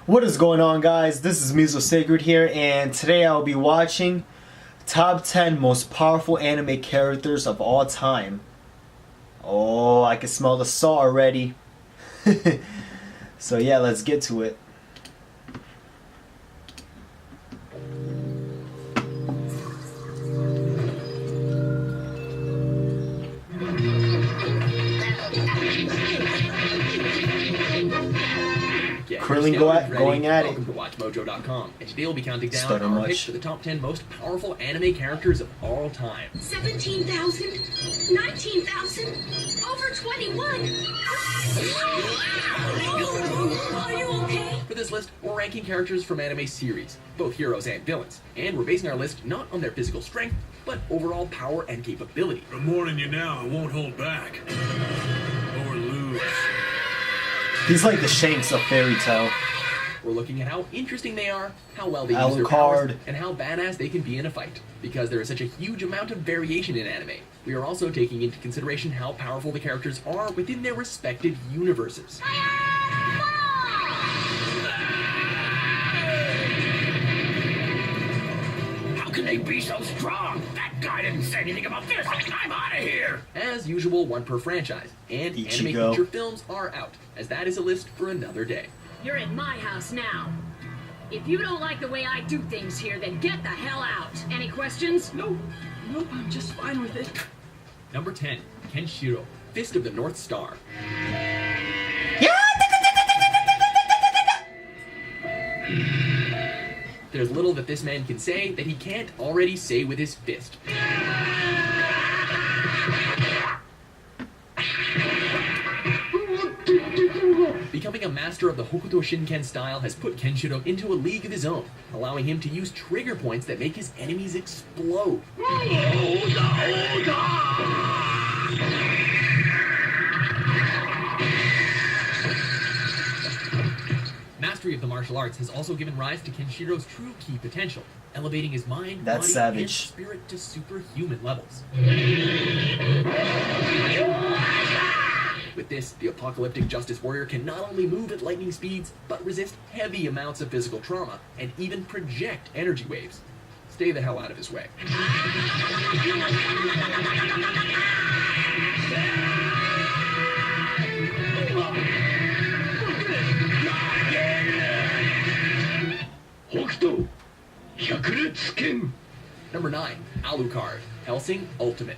What is going on, guys? This is MezoSacred here, and today I'll be watching top 10 most powerful anime characters of all time. Oh, I can smell the salt already. So yeah, let's get to it. Krillin going at it. Welcome to WatchMojo.com, and today we'll be counting down our picks for the top 10 most powerful anime characters of all time. 17,000? 19,000? Over 21? Are you okay? For this list, we're ranking characters from anime series, both heroes and villains, and we're basing our list not on their physical strength, but overall power and capability. I'm warning you now, I won't hold back. Or lose. He's like the Shanks of Fairy Tail. We're looking at how interesting they are, how well they use their powers, and how badass they can be in a fight. Because there is such a huge amount of variation in anime, we are also taking into consideration how powerful the characters are within their respective universes. How can they be so strong? That guy didn't say anything about this. I'm out of here. As usual, one per franchise, and anime feature films are out, as that is a list for another day. You're at my house now. If you don't like the way I do things here, then get the hell out. Any questions? Nope, I'm just fine with it. Number 10, Kenshiro, Fist of the North Star. There's little that this man can say that he can't already say with his fist. Becoming a master of the Hokuto Shinken style has put Kenshiro into a league of his own, allowing him to use trigger points that make his enemies explode. Mastery of the martial arts has also given rise to Kenshiro's true key potential, elevating his mind, body, and spirit to superhuman levels. With this, the apocalyptic justice warrior can not only move at lightning speeds, but resist heavy amounts of physical trauma, and even project energy waves. Stay the hell out of his way. Number 9, Alucard, Hellsing Ultimate.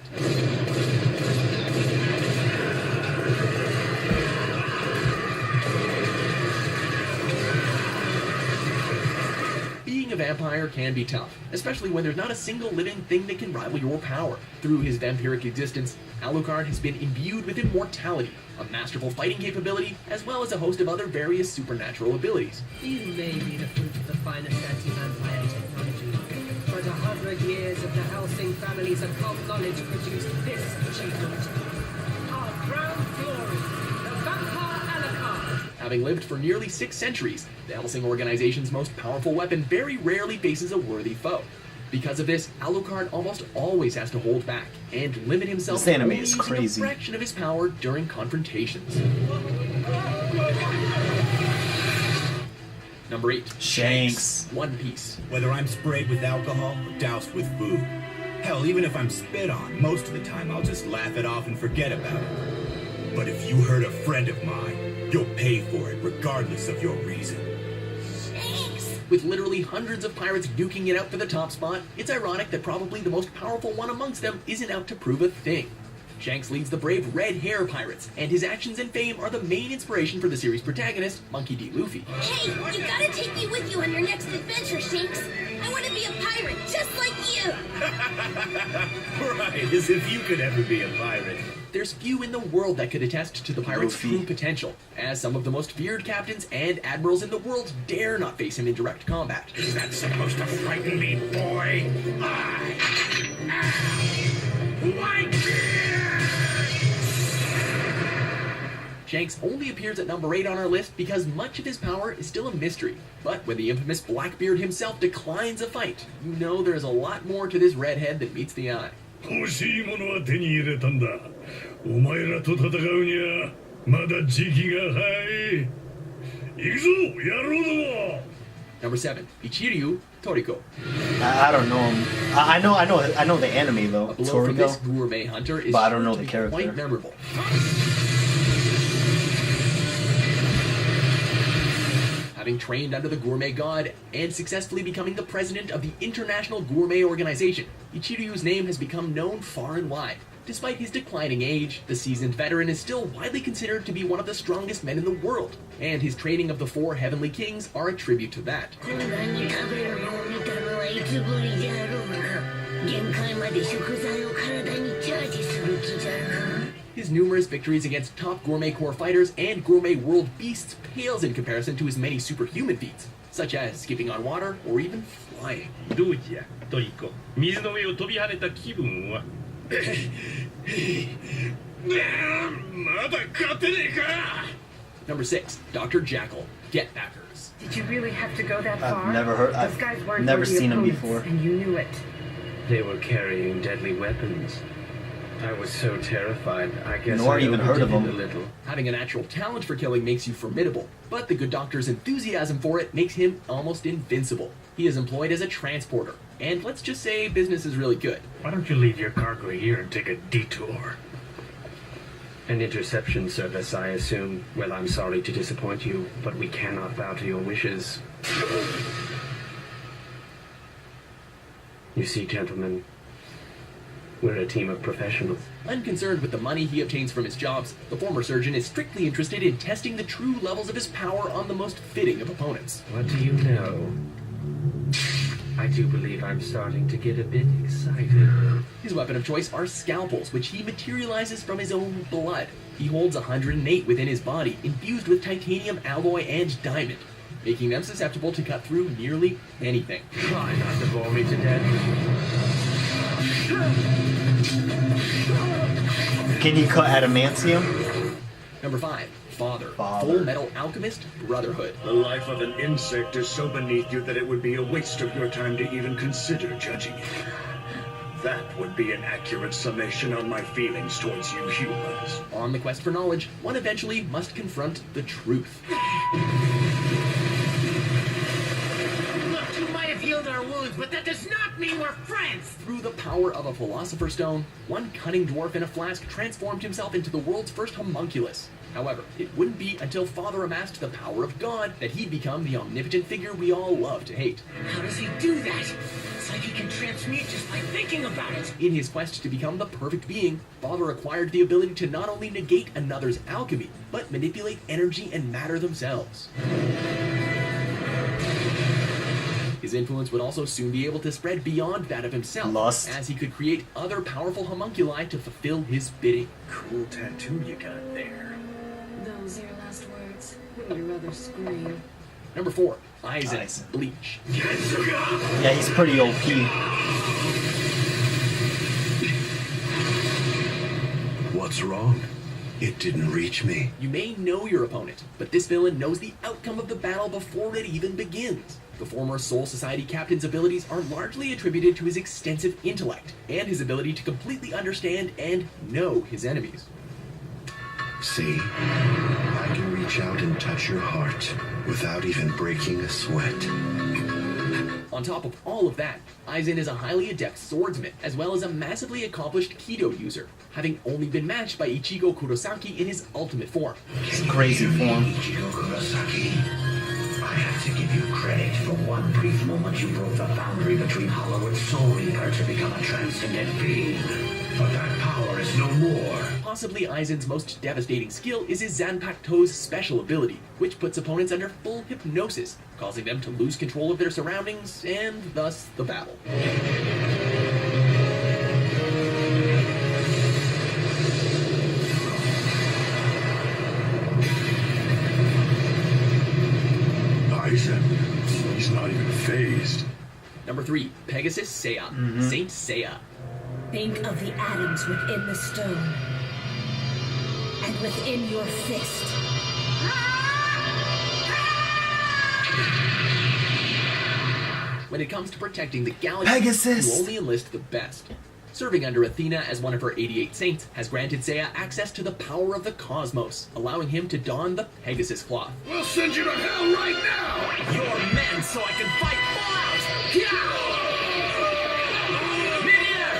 Being a vampire can be tough, especially when there's not a single living thing that can rival your power. Through his vampiric existence, Alucard has been imbued with immortality, a masterful fighting capability, as well as a host of other various supernatural abilities. You may be the fruit of the finest anti-vampire technology, but 100 years of the Hellsing family's occult knowledge produced this achievement. Our crown glory, the Vampire Alucard. Having lived for nearly 6 centuries, the Hellsing organization's most powerful weapon very rarely faces a worthy foe. Because of this, Alucard almost always has to hold back and limit himself to only using a fraction of his power during confrontations. Number 8, Shanks, One Piece. Whether I'm sprayed with alcohol or doused with food. Hell, even if I'm spit on, most of the time I'll just laugh it off and forget about it. But if you hurt a friend of mine, you'll pay for it regardless of your reason. With literally hundreds of pirates duking it out for the top spot, it's ironic that probably the most powerful one amongst them isn't out to prove a thing. Shanks leads the brave Red Hair Pirates, and his actions and fame are the main inspiration for the series' protagonist, Monkey D. Luffy. Hey, you gotta take me with you on your next adventure, Shanks. I want to be a pirate, just like you. Right, as if you could ever be a pirate. There's few in the world that could attest to the pirate's true potential, as some of the most feared captains and admirals in the world dare not face him in direct combat. Is that supposed to frighten me, boy? I am Whitebeard! Shanks only appears at number 8 on our list because much of his power is still a mystery. But when the infamous Blackbeard himself declines a fight, you know there's a lot more to this redhead than meets the eye. 欲しいものは手に入れたんだ。お前らと戦うにはまだ時期が早い。Number 7, Ichiryu Toriko. I don't know him. I know the anime though. A blow from Toriko. this gourmet hunter is But I don't sure know to the be character. quite memorable. Having trained under the gourmet god and successfully becoming the president of the International Gourmet Organization, Ichiryu's name has become known far and wide. Despite his declining age, the seasoned veteran is still widely considered to be one of the strongest men in the world, and his training of the 4 heavenly kings are a tribute to that. His numerous victories against top gourmet core fighters and gourmet world beasts pales in comparison to his many superhuman feats, such as skipping on water or even flying. どうじゃ、トリコ。水の上を飛び跳ねた気分は。まだ勝てねえか。 Number 6, Dr. Jackal, Getbackers. Did you really have to go that far? I've never heard. Those guys I've weren't never worthy seen him opponents, before. and you knew it. They were carrying deadly weapons. I was so terrified, I guess Nor I even heard of overdid him. it a little. Having a natural talent for killing makes you formidable, but the good doctor's enthusiasm for it makes him almost invincible. He is employed as a transporter, and let's just say business is really good. Why don't you leave your cargo here and take a detour? An interception service, I assume. Well, I'm sorry to disappoint you, but we cannot bow to your wishes. You see, gentlemen, we're a team of professionals. Unconcerned with the money he obtains from his jobs, the former surgeon is strictly interested in testing the true levels of his power on the most fitting of opponents. What do you know? I do believe I'm starting to get a bit excited. His weapon of choice are scalpels, which he materializes from his own blood. He holds 108 within his body, infused with titanium alloy and diamond, making them susceptible to cut through nearly anything. Try not to bore me to death. Can he cut adamantium? Number 5, Father, Father. Full Metal Alchemist Brotherhood. The life of an insect is so beneath you that it would be a waste of your time to even consider judging it. That would be an accurate summation on my feelings towards you humans. On the quest for knowledge, one eventually must confront the truth. Look, you might have healed our wounds, but that does not mean we're friends! Through the power of a philosopher's stone, one cunning dwarf in a flask transformed himself into the world's first homunculus. However, it wouldn't be until Father amassed the power of God that he'd become the omnipotent figure we all love to hate. How does he do that? It's like he can transmute just by thinking about it. In his quest to become the perfect being, Father acquired the ability to not only negate another's alchemy, but manipulate energy and matter themselves. His influence would also soon be able to spread beyond that of himself, Lust. as he could create other powerful homunculi to fulfill his bidding. Cool tattoo you got there. Those are your last words. Would you rather scream? Number 4, Aizen, Aizen. Bleach. Yeah, he's pretty OP. What's wrong? It didn't reach me. You may know your opponent, but this villain knows the outcome of the battle before it even begins. The former Soul Society captain's abilities are largely attributed to his extensive intellect and his ability to completely understand and know his enemies. See? I can reach out and touch your heart without even breaking a sweat. On top of all of that, Aizen is a highly adept swordsman, as well as a massively accomplished Kido user, having only been matched by Ichigo Kurosaki in his ultimate form. It's crazy form. Ichigo Kurosaki, I have to give you credit for one brief moment you broke the boundary between Hollow and Soul Reaper to become a transcendent being. But that power is no more. Possibly Aizen's most devastating skill is his Zanpakuto's special ability, which puts opponents under full hypnosis, causing them to lose control of their surroundings, and thus the battle. Aizen, he's not even phased. Number 3, Pegasus Seiya, Saint Seiya. Think of the atoms within the stone. And within your fist. When it comes to protecting the galaxy, Pegasus! you only enlist the best. Serving under Athena as one of her 88 saints has granted Seiya access to the power of the cosmos, allowing him to don the Pegasus cloth. We'll send you to hell right now! Your men so I can fight full out! Mid-air!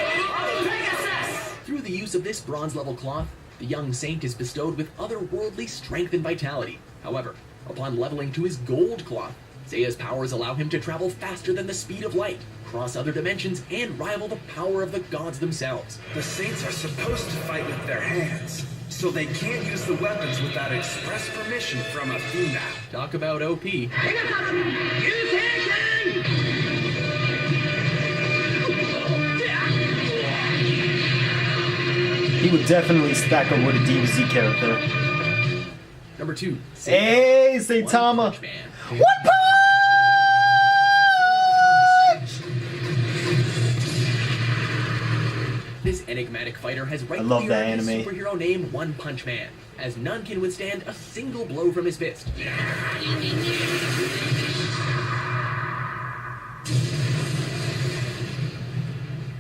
Pegasus! Through the use of this bronze-level cloth, the young saint is bestowed with otherworldly strength and vitality. However, upon leveling to his gold cloth, Seiya's powers allow him to travel faster than the speed of light, cross other dimensions, and rival the power of the gods themselves. The saints are supposed to fight with their hands, so they can't use the weapons without express permission from Athena. Talk about OP. He would definitely stack up with a DBZ character. Number 2. Hey, Saitama! One punch! This enigmatic fighter has rightly love that earned his anime. superhero name One Punch Man, as none can withstand a single blow from his fist.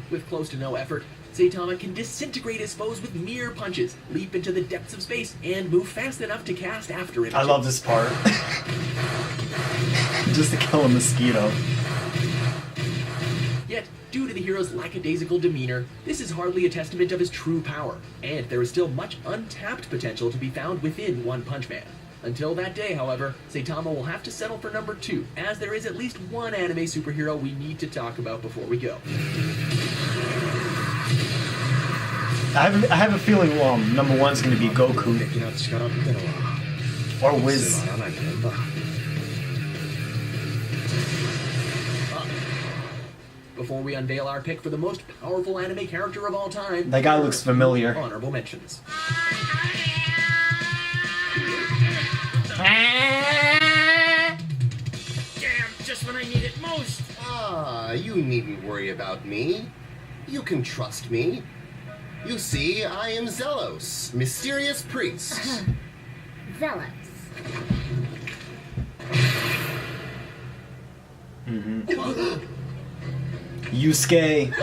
With close to no effort, Saitama can disintegrate his foes with mere punches, leap into the depths of space, and move fast enough to cast after images. I love this part. Just to kill a mosquito. Yet, due to the hero's lackadaisical demeanor, this is hardly a testament of his true power, and there is still much untapped potential to be found within One Punch Man. Until that day, however, Saitama will have to settle for number 2, as there is at least one anime superhero we need to talk about before we go. I have a feeling number 1 is going to be Goku. Or Wiz. Before we unveil our pick for the most powerful anime character of all time, That guy looks familiar. Honorable mentions. Damn, just when I need it most. Ah, you needn't worry about me. You can trust me. You see, I am Zelos, mysterious priest. Zealous. Yusuke.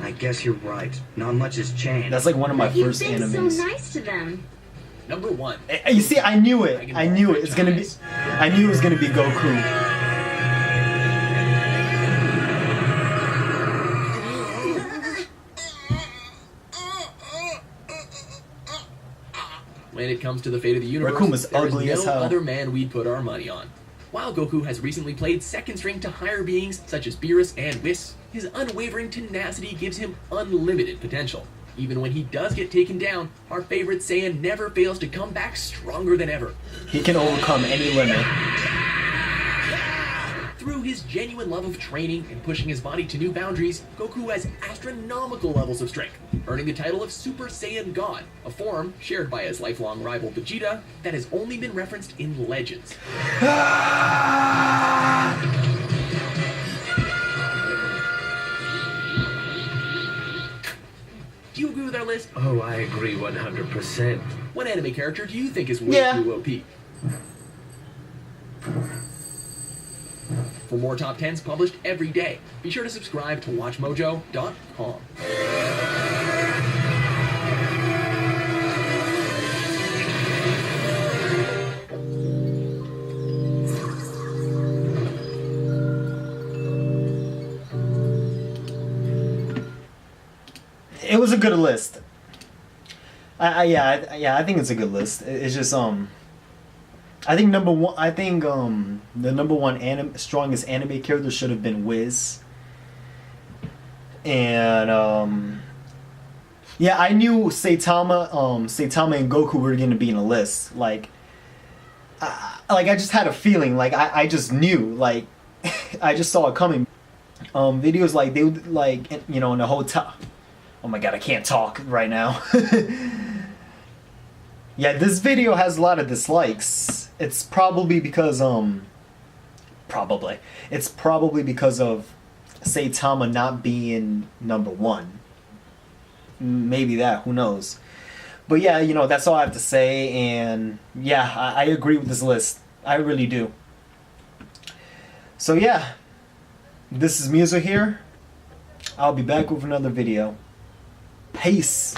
I guess you're right. Not much has changed. That's like one of my You've first been animes. so nice to them. Number 1. You see, I knew it. I knew it. It's gonna be. I knew it was gonna be Goku. When it comes to the fate of the universe, Rakuma's there is ugly as no hell. other man we'd put our money on. While Goku has recently played second string to higher beings such as Beerus and Whis, his unwavering tenacity gives him unlimited potential. Even when he does get taken down, our favorite Saiyan never fails to come back stronger than ever. He can overcome any limit. Through his genuine love of training and pushing his body to new boundaries, Goku has astronomical levels of strength, earning the title of Super Saiyan God, a form shared by his lifelong rival Vegeta that has only been referenced in legends. Do you agree with our list? Oh, I agree 100%. What anime character do you think is way too OP? For more top 10s published every day, be sure to subscribe to WatchMojo.com. It was a good list. I think it's a good list. It's just I think number one. I think the number one strongest anime character should have been Wiz. And yeah, I knew Saitama and Goku were gonna be in a list. Like I just had a feeling. Like I just knew. Like I just saw it coming. Videos like they would like in the hotel. Oh my god, I can't talk right now. Yeah, this video has a lot of dislikes. It's probably because it's probably because of Saitama not being number one. Maybe that, who knows. But yeah, that's all I have to say, and yeah, I agree with this list. I really do. So yeah, This is Mezo here. I'll be back with another video. Peace.